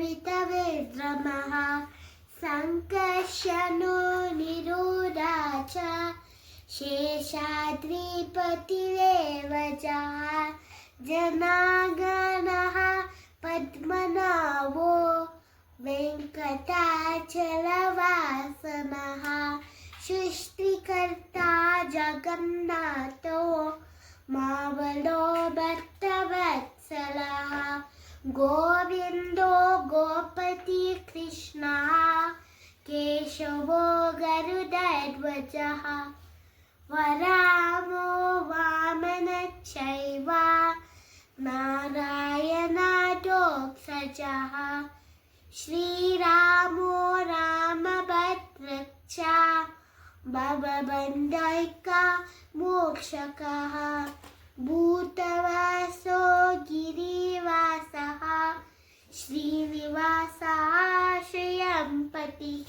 वितविद्रमः सङ्कर्षणो निरूढा च शेषाद्रिपतिरेव च जनागणः पद्मनाभो वेङ्कटाचलवासनः सृष्टिकर्ता जगन्नाथो मावलो भक्तवत्सलः गोविन्दो गोपति कृष्णः केशवो गरुडध्वजः वरामो वामनश्चैव नारायणादोऽक्षजः श्रीरामो रामभद्रश्च भवबन्धैकमोक्षकः भूतवासो गिरिवासः श्रीनिवासः श्रियंपतिः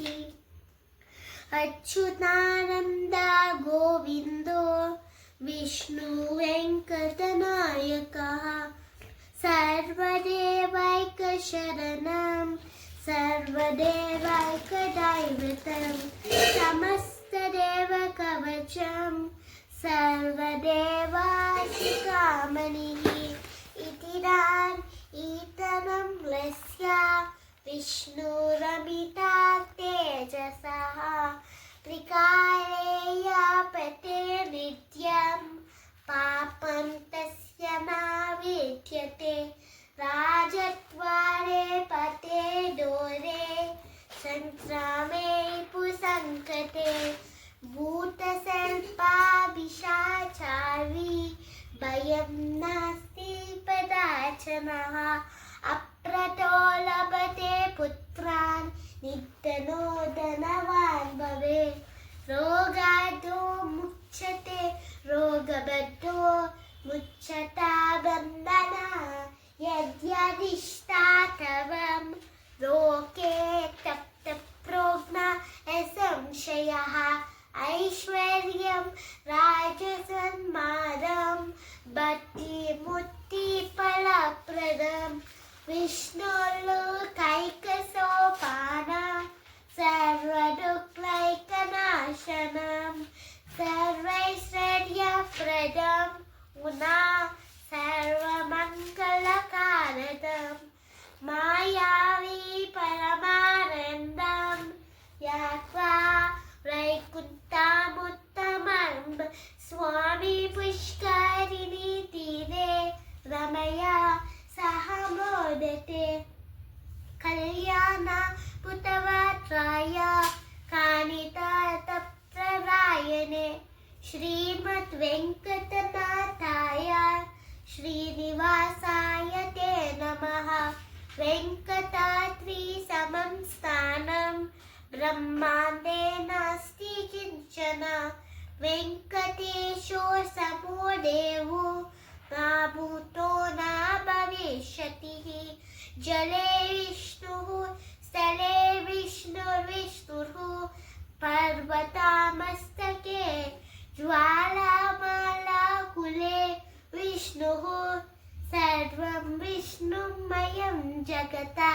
अच्युतानन्द गोविन्दो विष्णुवेङ्कटनायकः सर्वदेवैकशरणं सर्वदेवैकदैवतं समस्तदेवकवचं सर्वदेवाशिखामणिः इति ईतनं लस्य विष्णुरमिता तेजसः त्रिकालेयपते नित्यं पापं तस्य न विद्यते राजद्वारे पते दोरे संग्रामे पुसङ्कटे भूतसर्पाभिशाचारी भयं नास्ति कदाचनः अप्रतो लभते पुत्रान् निधनो धनवान् भवेत् रोगादो मुच्यते रोगबद्धो मुच्यता बन्धनः यद्यदिष्टातवं लोके तप्तप्रोज्ञ असंशयः ऐश्वर्यं राजसन्मानं भक्तिमुक्तिफलप्रदं विष्णुलोकैकसोपानं सर्वदुःखैकनाशनं सर्वैश्वर्यप्रदं मुना सर्वमङ्गलकारकं मायावी परमानन्दं यात्वा वैकुण्ठमुत्तमं स्वामी पुष्करिणी तीरे रमया सह मोदते कल्याण पुतवत्राय कानितातप्ररायणे श्रीमद्वेङ्कटनाथाय श्रीनिवासाय ते नमः वेङ्कटाद्रिसमं स्थानं ब्रह्माण्डे नास्ति किञ्चन वेङ्कटेशो समो देवो न भूतो न भविष्यतिः जले विष्णुः स्थले विष्णुर्विष्णुः पर्वतामस्तके ज्वालामालाकुले विष्णुः सर्वं विष्णुमयं जगता